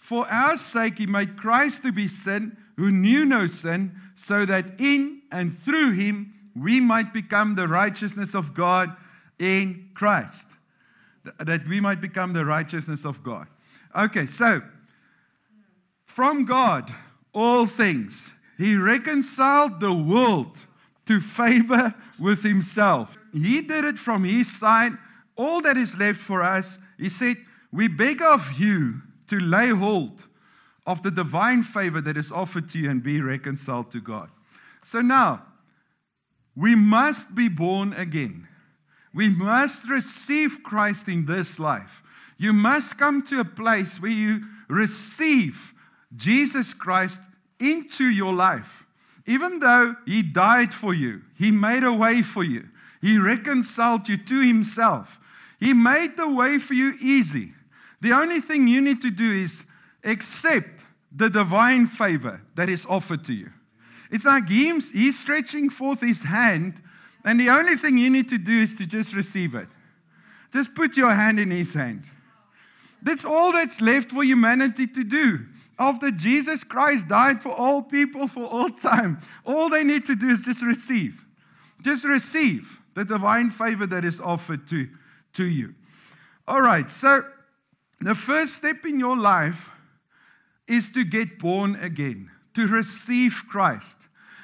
For our sake he made Christ to be sin, who knew no sin, so that in and through him we might become the righteousness of God in Christ. That we might become the righteousness of God. Okay, so, from God, all things, he reconciled the world to favor with himself. He did it from his side. All that is left for us, he said, we beg of you to lay hold of the divine favor that is offered to you and be reconciled to God. So now, we must be born again. We must receive Christ in this life. You must come to a place where you receive Jesus Christ into your life. Even though he died for you, he made a way for you. He reconciled you to himself. He made the way for you easy. The only thing you need to do is accept the divine favor that is offered to you. It's like he's stretching forth his hand, and the only thing you need to do is to just receive it. Just put your hand in his hand. That's all that's left for humanity to do. After Jesus Christ died for all people for all time, all they need to do is just receive. Just receive the divine favor that is offered to you. All right, so the first step in your life is to get born again, to receive Christ.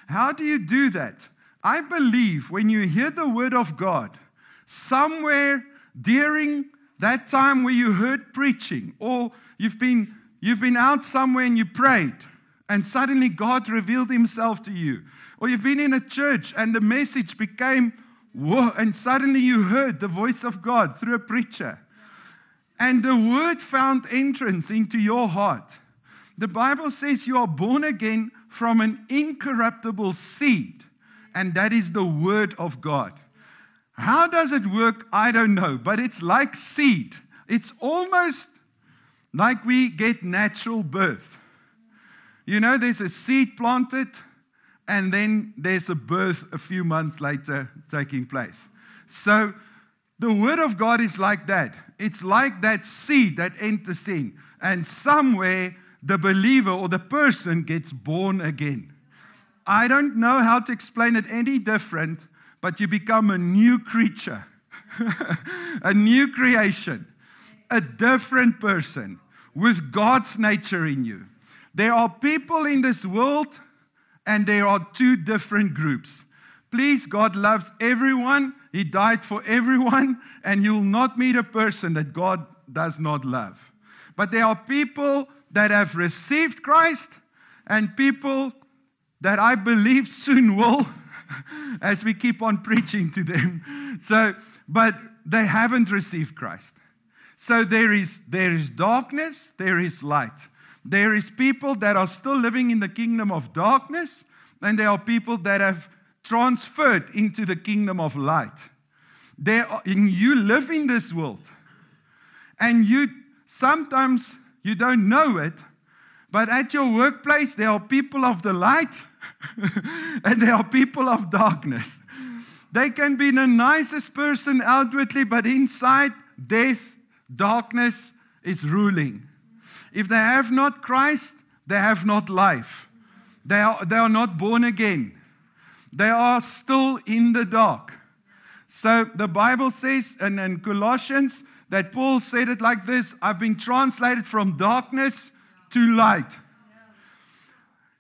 How do you do that? I believe when you hear the word of God, somewhere during that time where you heard preaching, or you've been out somewhere and you prayed, and suddenly God revealed himself to you, or you've been in a church and the message became, whoa, and suddenly you heard the voice of God through a preacher, and the word found entrance into your heart. The Bible says you are born again from an incorruptible seed, and that is the word of God. How does it work? I don't know, but it's like seed. It's almost like we get natural birth. You know, there's a seed planted, and then there's a birth a few months later taking place. So the word of God is like that. It's like that seed that enters in, and somewhere the believer or the person gets born again. I don't know how to explain it any different, but you become a new creature, a new creation, a different person with God's nature in you. There are people in this world, and there are two different groups. Please, God loves everyone. He died for everyone, and you'll not meet a person that God does not love. But there are people that have received Christ, and people that I believe soon will, as we keep on preaching to them. But they haven't received Christ. So there is darkness, there is light. There is people that are still living in the kingdom of darkness, and there are people that have transferred into the kingdom of light. You live in this world, and sometimes you don't know it, but at your workplace there are people of the light and there are people of darkness. They can be the nicest person outwardly, but inside, death, darkness is ruling. If they have not Christ, they have not life. They are not born again. They are still in the dark. So the Bible says, and in Colossians, that Paul said it like this: I've been translated from darkness to light.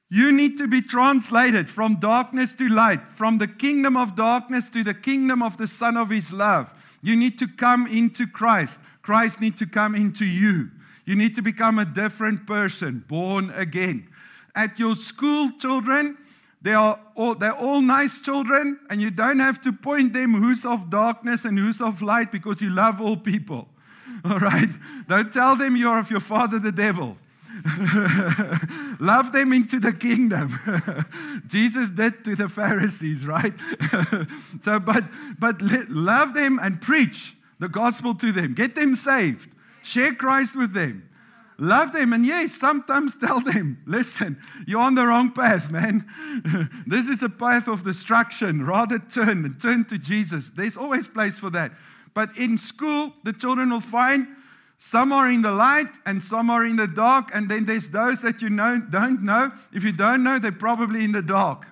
You need to be translated from darkness to light, from the kingdom of darkness to the kingdom of the Son of His love. You need to come into Christ. Christ needs to come into you. You need to become a different person, born again. At your school, children, they're all nice children, and you don't have to point them who's of darkness and who's of light, because you love all people. All right? Don't tell them you're of your father the devil. Love them into the kingdom. Jesus did to the Pharisees, right? But love them and preach the gospel to them. Get them saved. Share Christ with them. Love them, and yes, sometimes tell them, listen, you're on the wrong path, man. This is a path of destruction. Rather turn to Jesus. There's always place for that. But in school, the children will find Some are in the light and some are in the dark, and then there's those that you don't know. If you don't know, they're probably in the dark.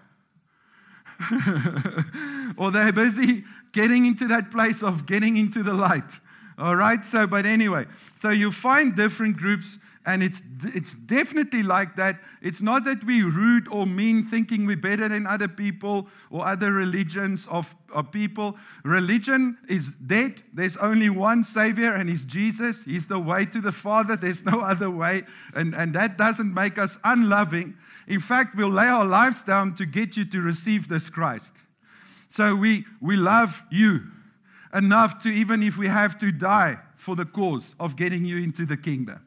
Or they're busy getting into that place of getting into the light. All right? So, but anyway, so you find different groups, and it's definitely like that. It's not that we're rude or mean, thinking we're better than other people or other religions of people. Religion is dead. There's only one Savior, and He's Jesus. He's the way to the Father. There's no other way. And that doesn't make us unloving. In fact, we'll lay our lives down to get you to receive this Christ. So we love you enough to, even if we have to die for the cause of getting you into the kingdom.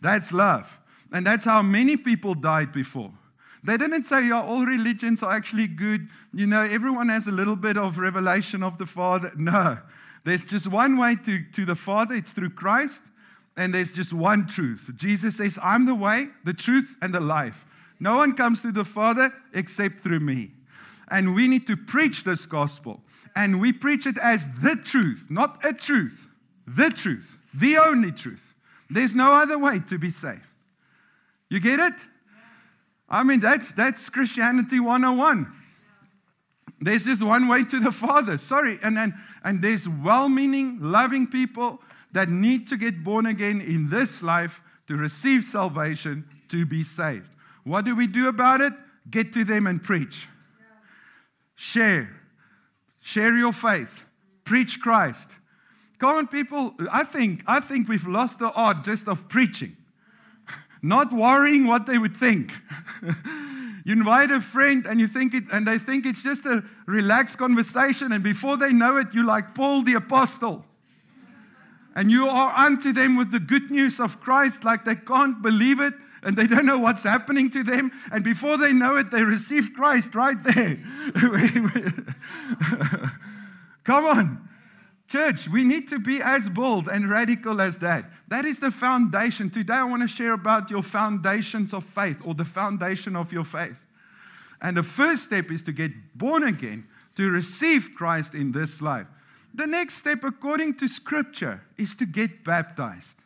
That's love. And that's how many people died before. They didn't say, yeah, all religions are actually good. You know, everyone has a little bit of revelation of the Father. No. There's just one way to the Father. It's through Christ. And there's just one truth. Jesus says, I'm the way, the truth, and the life. No one comes to the Father except through me. And we need to preach this gospel. And we preach it as the truth, not a truth. The truth. The only truth. There's no other way to be saved. You get it? I mean, that's Christianity 101. There's just one way to the Father. Sorry. And there's well-meaning, loving people that need to get born again in this life to receive salvation, to be saved. What do we do about it? Get to them and preach. Share. Share your faith. Preach Christ. Come on, people, I think we've lost the art just of preaching. Not worrying what they would think. You invite a friend and they think it's just a relaxed conversation, and before they know it, you're like Paul the Apostle. And you are unto them with the good news of Christ, like they can't believe it, and they don't know what's happening to them, and before they know it, they receive Christ right there. Come on. Church, we need to be as bold and radical as that. That is the foundation. Today I want to share about your foundations of faith, or the foundation of your faith. And the first step is to get born again, to receive Christ in this life. The next step, according to Scripture, is to get baptized.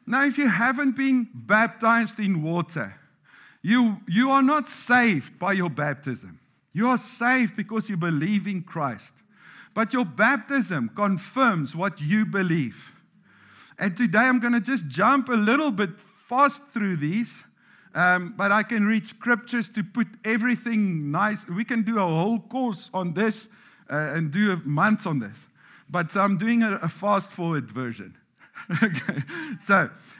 Now, if you haven't been baptized in water, you are not saved by your baptism. You are saved because you believe in Christ. But your baptism confirms what you believe. And today I'm going to just jump a little bit fast through these. But I can read scriptures to put everything nice. We can do a whole course on this and do a month on this. But so I'm doing a fast forward version. Okay.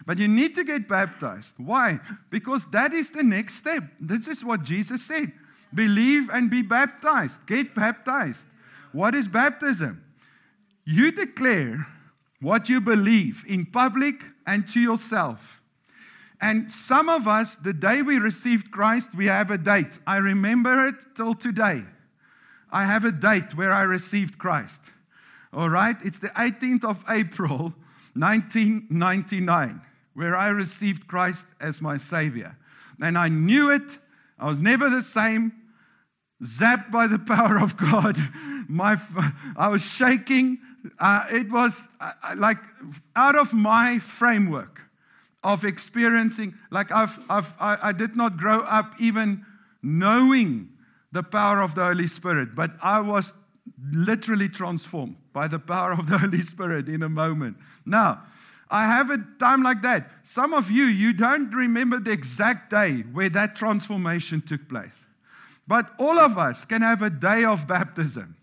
But you need to get baptized. Why? Because that is the next step. This is what Jesus said. Believe and be baptized. Get baptized. What is baptism? You declare what you believe in public and to yourself. And some of us, the day we received Christ, we have a date. I remember it till today. I have a date where I received Christ. All right? It's the 18th of April, 1999, where I received Christ as my Savior. And I knew it. I was never the same. Zapped by the power of God. I was shaking. It was like out of my framework of experiencing. Like I did not grow up even knowing the power of the Holy Spirit, but I was literally transformed by the power of the Holy Spirit in a moment. Now, I have a time like that. Some of you don't remember the exact day where that transformation took place. But all of us can have a day of baptism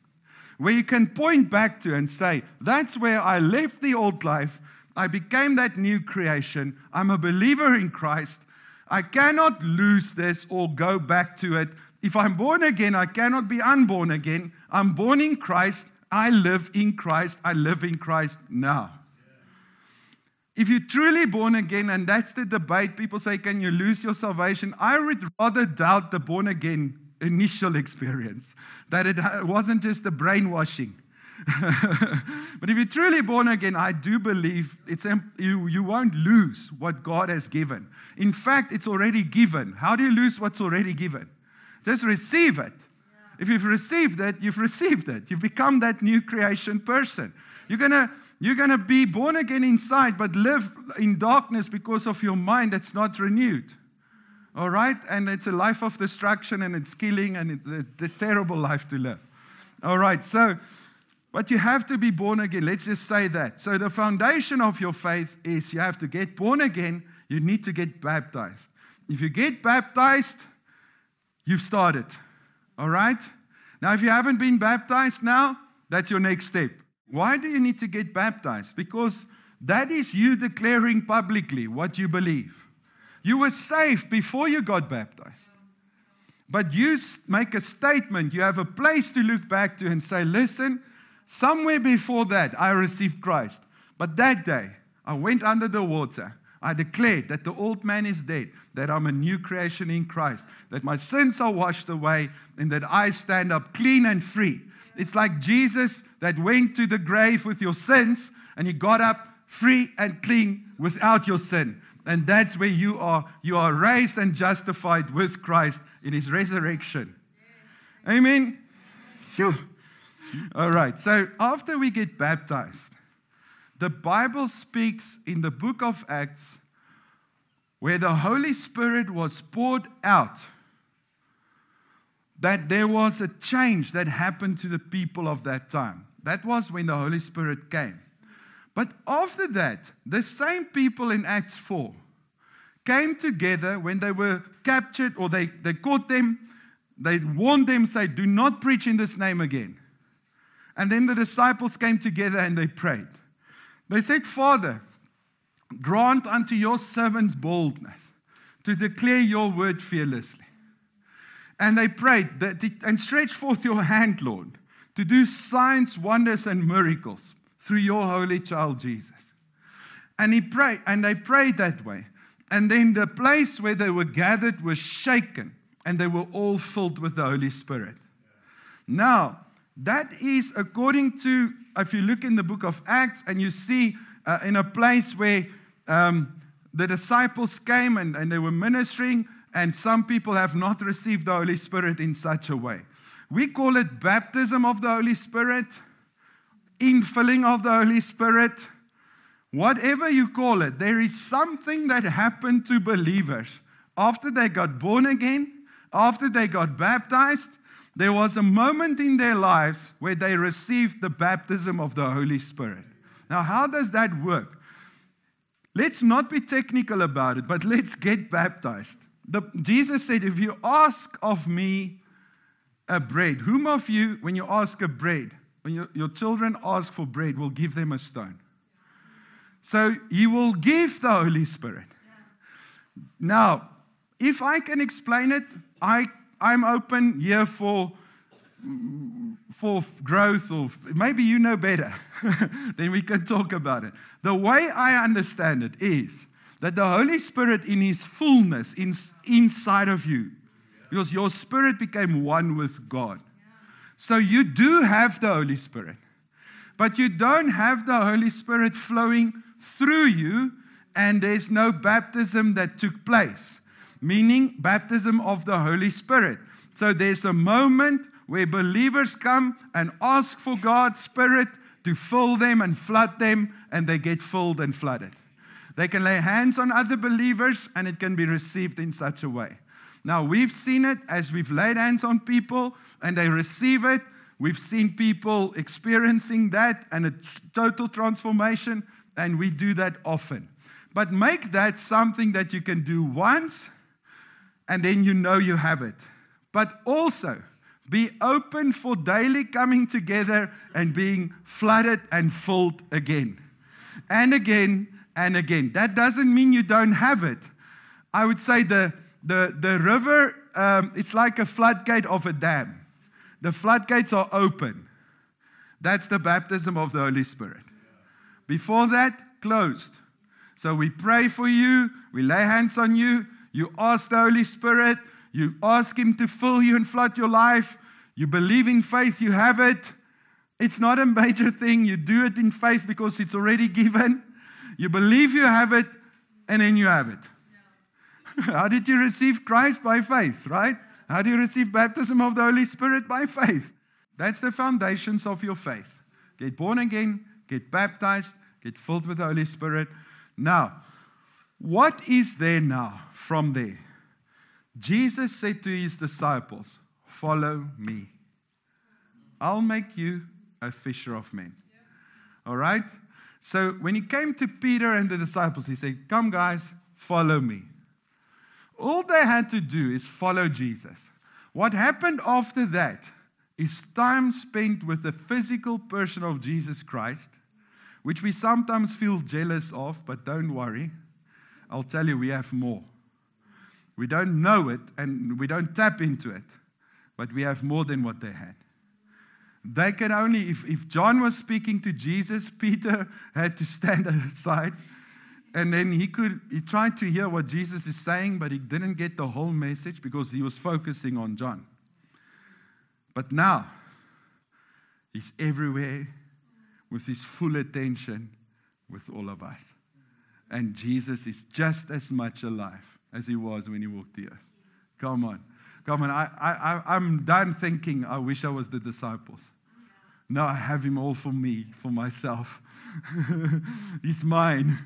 where you can point back to and say, that's where I left the old life. I became that new creation. I'm a believer in Christ. I cannot lose this or go back to it. If I'm born again, I cannot be unborn again. I'm born in Christ. I live in Christ. I live in Christ now. If you're truly born again, and that's the debate, people say, can you lose your salvation? I would rather doubt the born again initial experience, that it wasn't just the brainwashing. But if you're truly born again, I do believe you won't lose what God has given. In fact, it's already given. How do you lose what's already given? Just receive it. If you've received it, you've received it. You've become that new creation person. You're you're going to be born again inside, but live in darkness because of your mind that's not renewed. All right? And it's a life of destruction, and it's killing, and it's a terrible life to live. All right, so, but you have to be born again. Let's just say that. So the foundation of your faith is you have to get born again. You need to get baptized. If you get baptized, you've started. All right? Now, if you haven't been baptized now, that's your next step. Why do you need to get baptized? Because that is you declaring publicly what you believe. You were saved before you got baptized. But you make a statement. You have a place to look back to and say, listen, somewhere before that, I received Christ. But that day, I went under the water. I declared that the old man is dead, that I'm a new creation in Christ, that my sins are washed away, and that I stand up clean and free. It's like Jesus that went to the grave with your sins, and he got up free and clean without your sin. And that's where you are. You are raised and justified with Christ in his resurrection. Amen? Phew. All right. So after we get baptized, the Bible speaks in the book of Acts where the Holy Spirit was poured out, that there was a change that happened to the people of that time. That was when the Holy Spirit came. But after that, the same people in Acts 4 came together when they were captured, or they caught them. They warned them, say, do not preach in this name again. And then the disciples came together and they prayed. They said, Father, grant unto your servants boldness to declare your word fearlessly. And they prayed, and stretch forth your hand, Lord, to do signs, wonders, and miracles through your holy child Jesus. And they prayed that way. And then the place where they were gathered was shaken, and they were all filled with the Holy Spirit. Now, that is according to, if you look in the book of Acts, and you see in a place where the disciples came and they were ministering, and some people have not received the Holy Spirit in such a way. We call it baptism of the Holy Spirit, infilling of the Holy Spirit, whatever you call it. There is something that happened to believers after they got born again, after they got baptized. There was a moment in their lives where they received the baptism of the Holy Spirit. Now, how does that work? Let's not be technical about it, but let's get baptized. Jesus said, if you ask of me a bread, whom of you, when you ask a bread, when your children ask for bread, will give them a stone? So he will give the Holy Spirit. Now, if I can explain it, I'm open here for growth, or maybe you know better. Then we can talk about it. The way I understand it is that the Holy Spirit in his fullness is inside of you, because your spirit became one with God. So you do have the Holy Spirit, but you don't have the Holy Spirit flowing through you, and there's no baptism that took place, meaning baptism of the Holy Spirit. So there's a moment where believers come and ask for God's Spirit to fill them and flood them, and they get filled and flooded. They can lay hands on other believers, and it can be received in such a way. Now, we've seen it as we've laid hands on people, and they receive it. We've seen people experiencing that and a total transformation, and we do that often. But make that something that you can do once, and then you know you have it. But also, be open for daily coming together and being flooded and filled again. And again, and again. That doesn't mean you don't have it. I would say the river, it's like a floodgate of a dam. The floodgates are open. That's the baptism of the Holy Spirit. Before that, closed. So we pray for you, we lay hands on you, you ask the Holy Spirit, you ask him to fill you and flood your life, you believe in faith, you have it. It's not a major thing, you do it in faith because it's already given. You believe you have it, and then you have it. How did you receive Christ? By faith, right? How do you receive baptism of the Holy Spirit? By faith. That's the foundations of your faith. Get born again, get baptized, get filled with the Holy Spirit. Now, what is there now from there? Jesus said to his disciples, follow me. I'll make you a fisher of men. All right? So when he came to Peter and the disciples, he said, come guys, follow me. All they had to do is follow Jesus. What happened after that is time spent with the physical person of Jesus Christ, which we sometimes feel jealous of, but don't worry. I'll tell you, we have more. We don't know it and we don't tap into it, but we have more than what they had. They can only, if John was speaking to Jesus, Peter had to stand aside, and then he tried to hear what Jesus is saying, but he didn't get the whole message because he was focusing on John. But now, he's everywhere with his full attention with all of us. And Jesus is just as much alive as he was when he walked the earth. Come on. Come on. I'm done thinking, I wish I was the disciples. No, I have him all for me, for myself. He's mine.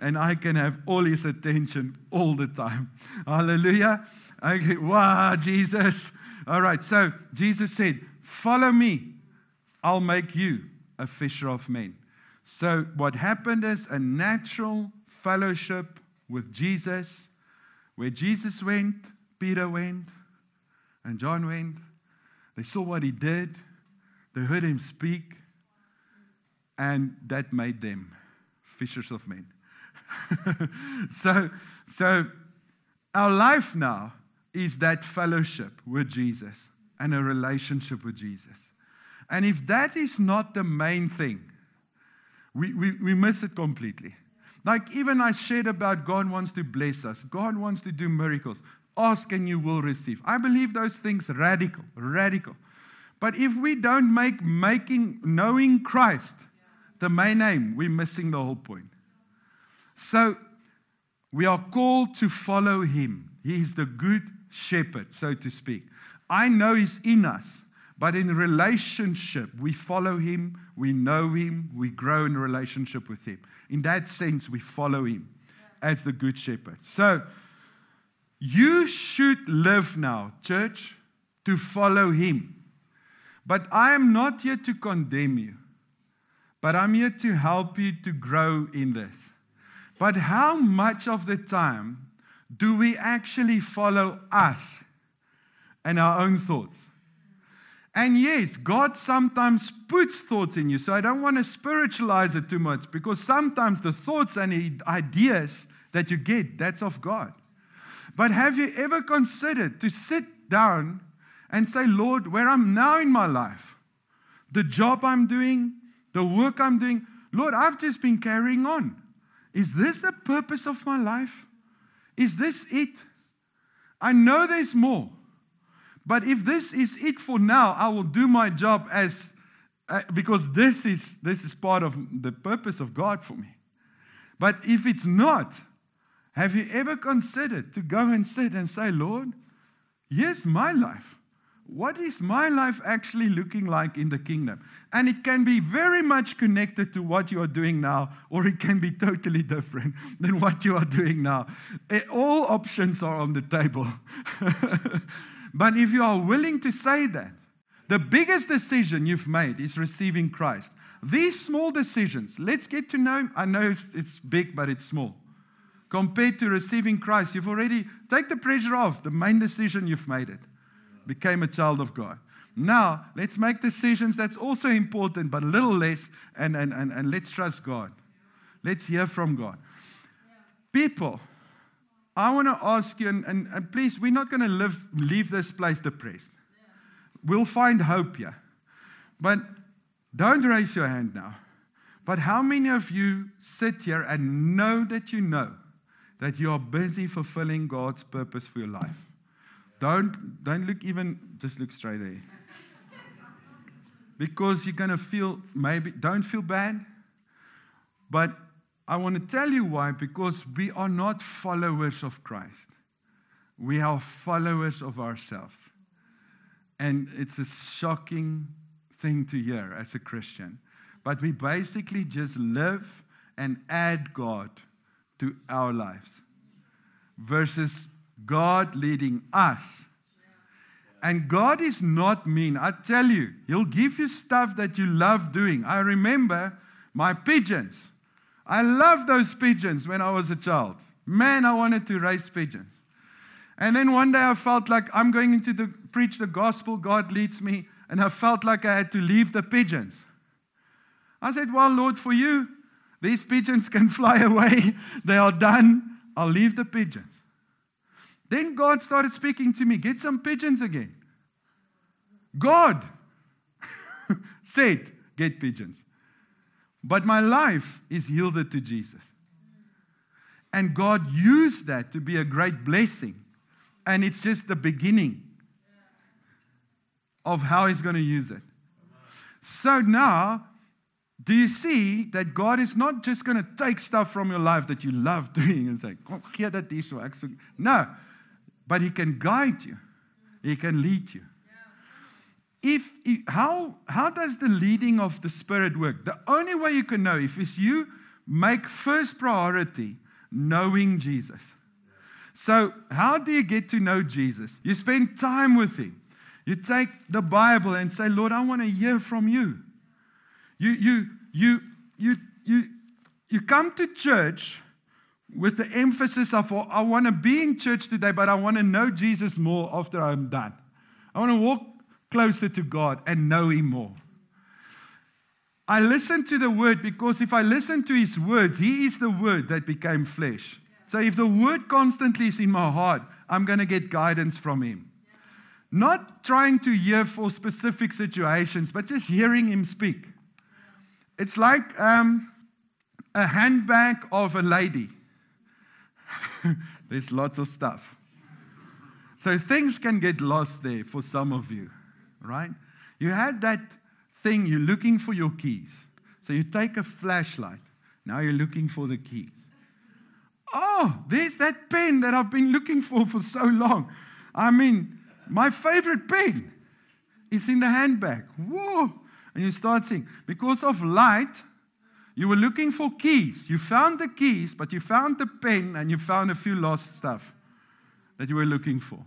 And I can have all his attention all the time. Hallelujah. Okay. Wow, Jesus. All right. So Jesus said, follow me. I'll make you a fisher of men. So what happened is a natural fellowship with Jesus. Where Jesus went, Peter went, and John went. They saw what he did. They heard him speak. And that made them fishers of men. So our life now is that fellowship with Jesus and a relationship with Jesus. And if that is not the main thing, we miss it completely. Like even I shared about God wants to bless us. God wants to do miracles. Ask and you will receive. I believe those things radical. But if we don't make knowing Christ the main aim, we're missing the whole point. So we are called to follow him. He is the good shepherd, so to speak. I know he's in us, but in relationship, we follow him, we know him, we grow in relationship with him. In that sense, we follow him as the good shepherd. So you should live now, church, to follow him. But I am not here to condemn you, but I'm here to help you to grow in this. But how much of the time do we actually follow us and our own thoughts? And yes, God sometimes puts thoughts in you. So I don't want to spiritualize it too much because sometimes the thoughts and the ideas that you get, that's of God. But have you ever considered to sit down and say, Lord, where I'm now in my life, the job I'm doing, the work I'm doing, Lord, I've just been carrying on. Is this the purpose of my life? Is this it? I know there's more. But if this is it for now, I will do my job because this is part of the purpose of God for me. But if it's not, have you ever considered to go and sit and say, Lord, here's my life. What is my life actually looking like in the kingdom? And it can be very much connected to what you are doing now, or it can be totally different than what you are doing now. All options are on the table. But if you are willing to say that, the biggest decision you've made is receiving Christ. These small decisions, let's get to know him. I know it's big, but it's small. Compared to receiving Christ, you've already, take the pressure off. The main decision, you've made it. Became a child of God. Now, let's make decisions that's also important, but a little less, and let's trust God. Let's hear from God. People, I want to ask you, and please, we're not going to leave this place depressed. We'll find hope here. But don't raise your hand now. But how many of you sit here and know that you are busy fulfilling God's purpose for your life? Don't look just look straight ahead. Because you're going to don't feel bad. But I want to tell you why, because we are not followers of Christ. We are followers of ourselves. And it's a shocking thing to hear as a Christian. but we basically just live and add God to our lives versus God leading us. And God is not mean. I tell you, He'll give you stuff that you love doing. I remember my pigeons. I loved those pigeons when I was a child. Man, I wanted to raise pigeons. And then one day I felt like I'm going to preach the gospel. God leads me. And I felt like I had to leave the pigeons. I said, well, Lord, for you, these pigeons can fly away. They are done. I'll leave the pigeons. Then God started speaking to me, get some pigeons again. God said, get pigeons. But my life is yielded to Jesus. And God used that to be a great blessing. And it's just the beginning of how He's going to use it. So now, do you see that God is not just going to take stuff from your life that you love doing and say, no, but He can guide you. He can lead you. How does the leading of the Spirit work? The only way you can know is you make first priority knowing Jesus. So how do you get to know Jesus? You spend time with Him. You take the Bible and say, Lord, I want to hear from you. You come to church with the emphasis of, I want to be in church today, but I want to know Jesus more after I'm done. I want to walk closer to God and know Him more. I listen to the Word because if I listen to His words, He is the Word that became flesh. So if the Word constantly is in my heart, I'm going to get guidance from Him. Not trying to hear for specific situations, but just hearing Him speak. It's like a handbag of a lady. There's lots of stuff. So things can get lost there for some of you, right? You had that thing, you're looking for your keys. So you take a flashlight. Now you're looking for the keys. Oh, there's that pen that I've been looking for so long. I mean, my favorite pen is in the handbag. Whoa! And you start seeing, because of light, you were looking for keys. You found the keys, but you found the pen and you found a few lost stuff that you were looking for.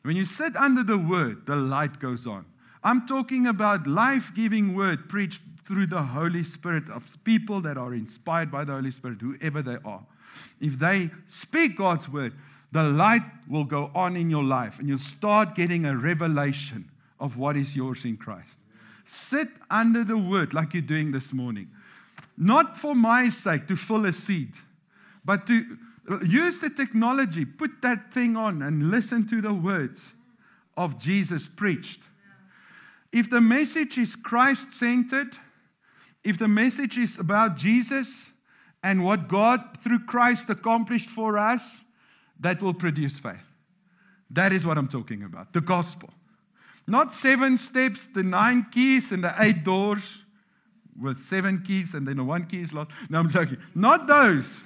When you sit under the Word, the light goes on. I'm talking about life-giving Word preached through the Holy Spirit of people that are inspired by the Holy Spirit, whoever they are. If they speak God's Word, the light will go on in your life and you'll start getting a revelation of what is yours in Christ. Sit under the Word like you're doing this morning. Not for my sake to fill a seat, but to use the technology, put that thing on and listen to the words of Jesus preached. If the message is Christ-centered, if the message is about Jesus and what God through Christ accomplished for us, that will produce faith. That is what I'm talking about, the gospel. Not 7 steps, the 9 keys and the 8 doors with 7 keys and then the 1 key is lost. No, I'm joking. Not those.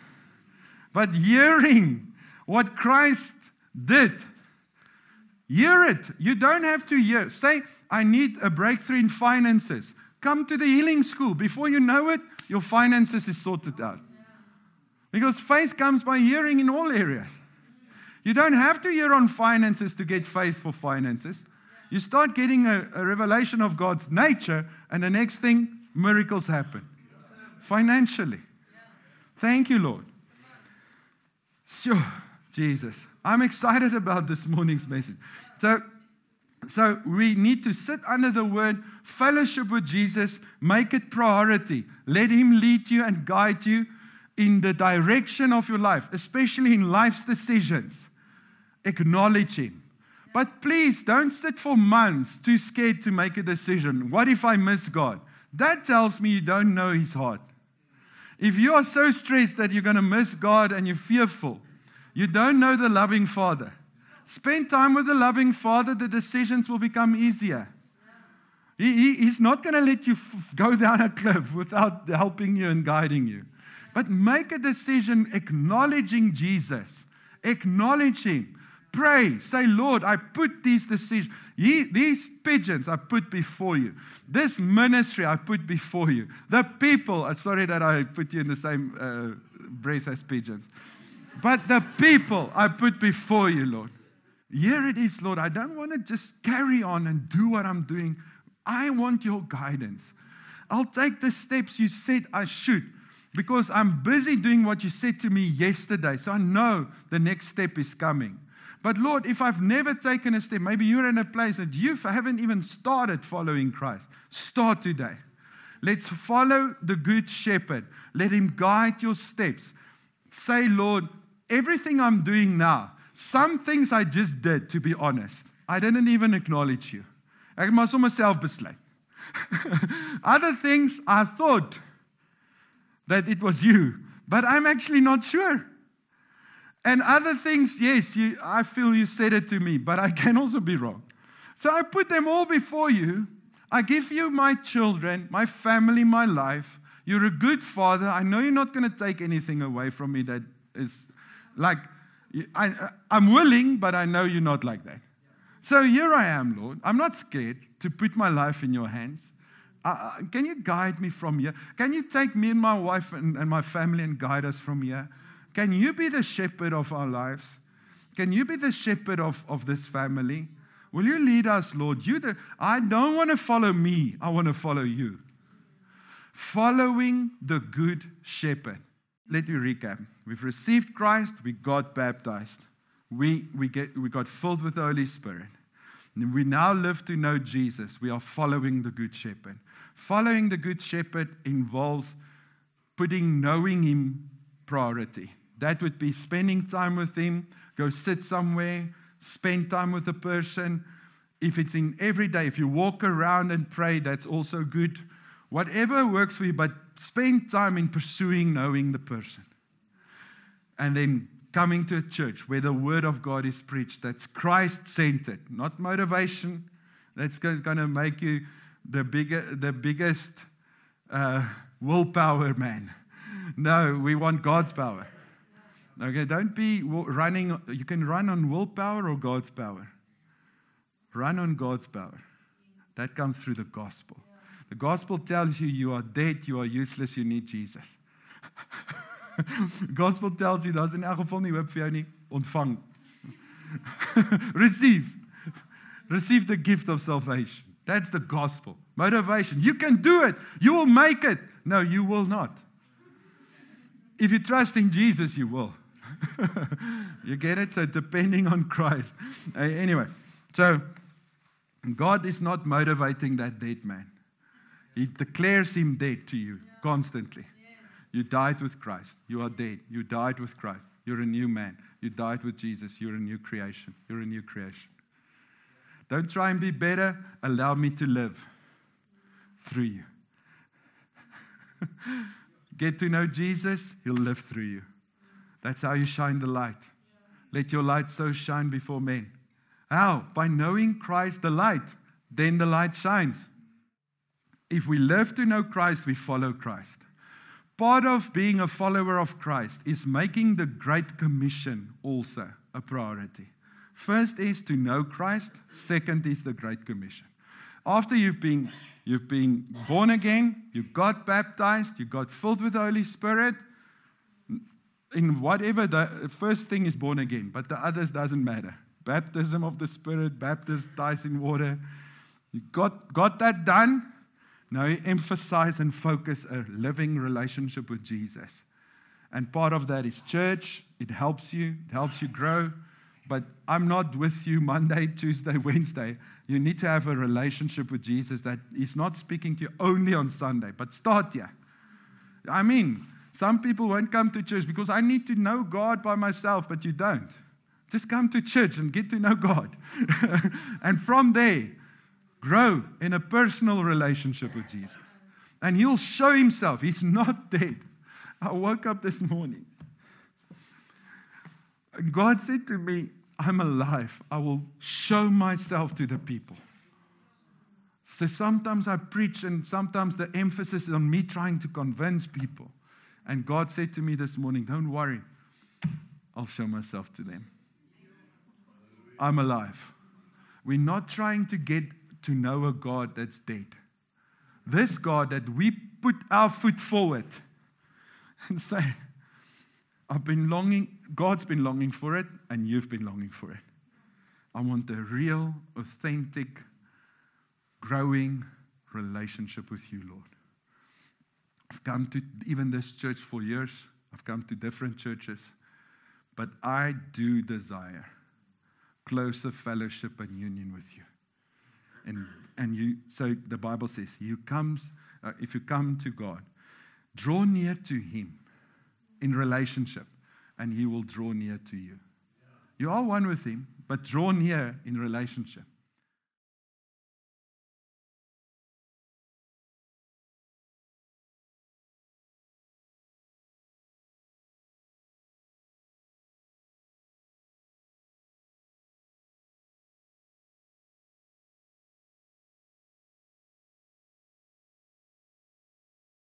But hearing what Christ did. Hear it. You don't have to hear. Say, I need a breakthrough in finances. Come to the healing school. Before you know it, your finances is sorted out. Because faith comes by hearing in all areas. You don't have to hear on finances to get faith for finances. You start getting a revelation of God's nature, and the next thing, miracles happen. Financially. Thank you, Lord. Sure, Jesus. I'm excited about this morning's message. So we need to sit under the Word, fellowship with Jesus, make it priority. Let Him lead you and guide you in the direction of your life, especially in life's decisions. Acknowledge Him. But please don't sit for months too scared to make a decision. What if I miss God? That tells me you don't know His heart. If you are so stressed that you're going to miss God and you're fearful, you don't know the loving Father. Spend time with the loving Father, the decisions will become easier. He's not going to let you go down a cliff without helping you and guiding you. But make a decision acknowledging Jesus. Acknowledge Him. Pray. Say, Lord, I put these decisions, these pigeons I put before you. This ministry I put before you. The people, sorry that I put you in the same breath as pigeons. But the people I put before you, Lord. Here it is, Lord. I don't want to just carry on and do what I'm doing. I want your guidance. I'll take the steps you said I should because I'm busy doing what you said to me yesterday. So I know the next step is coming. But Lord, if I've never taken a step, maybe you're in a place that you haven't even started following Christ. Start today. Let's follow the Good Shepherd. Let Him guide your steps. Say, Lord, everything I'm doing now, some things I just did, to be honest. I didn't even acknowledge you. Ek maar sommer self besluit. Other things, I thought that it was you, but I'm actually not sure. And other things, yes, I feel you said it to me, but I can also be wrong. So I put them all before you. I give you my children, my family, my life. You're a good father. I know you're not going to take anything away from me that is like, I'm willing, but I know you're not like that. So here I am, Lord. I'm not scared to put my life in your hands. Can you guide me from here? Can you take me and my wife and my family and guide us from here? Can you be the shepherd of our lives? Can you be the shepherd of this family? Will you lead us, Lord? I don't want to follow me. I want to follow you. Following the Good Shepherd. Let me recap. We've received Christ. We got baptized. We got filled with the Holy Spirit. And we now live to know Jesus. We are following the Good Shepherd. Following the Good Shepherd involves putting knowing Him priority. That would be spending time with Him, go sit somewhere, spend time with a person. If it's in every day, if you walk around and pray, that's also good. Whatever works for you, but spend time in pursuing knowing the person. And then coming to a church where the Word of God is preached, that's Christ-centered, not motivation. That's going to make you the biggest willpower man. No, we want God's power. Okay, don't be running. You can run on willpower or God's power. Run on God's power. That comes through the gospel. The gospel tells you you are dead, you are useless, you need Jesus. The gospel tells you, daar's in elk geval nie hoop vir jou nie, ontvang. Receive the gift of salvation. That's the gospel. Motivation. You can do it. You will make it. No, you will not. If you trust in Jesus, you will. You get it? So depending on Christ. Anyway, so God is not motivating that dead man. He declares him dead to you constantly. You died with Christ. You are dead. You died with Christ. You're a new man. You died with Jesus. You're a new creation. You're a new creation. Don't try and be better. Allow me to live through you. Get to know Jesus, He'll live through you. That's how you shine the light. Let your light so shine before men. How? By knowing Christ the light. Then the light shines. If we live to know Christ, we follow Christ. Part of being a follower of Christ is making the Great Commission also a priority. First is to know Christ. Second is the Great Commission. After you've been born again, you got baptized, you got filled with the Holy Spirit. In whatever, the first thing is born again, but the others doesn't matter. Baptism of the Spirit, baptized in water. You got that done. Now you emphasize and focus a living relationship with Jesus. And part of that is church. It helps you grow. But I'm not with you Monday, Tuesday, Wednesday. You need to have a relationship with Jesus that He's not speaking to you only on Sunday, but start here. I mean, some people won't come to church because I need to know God by myself, but you don't. Just come to church and get to know God. And from there, grow in a personal relationship with Jesus. And He'll show Himself. He's not dead. I woke up this morning. God said to me, I'm alive. I will show myself to the people. So sometimes I preach and sometimes the emphasis is on me trying to convince people. And God said to me this morning, don't worry. I'll show myself to them. I'm alive. We're not trying to get to know a God that's dead. This God that we put our foot forward and say, I've been longing, God's been longing for it, and you've been longing for it. I want a real, authentic, growing relationship with you, Lord. I've come to even this church for years. I've come to different churches. But I do desire closer fellowship and union with you. And you, so the Bible says, if you come to God, draw near to Him in relationship, and He will draw near to you. You are one with Him, but draw near in relationship.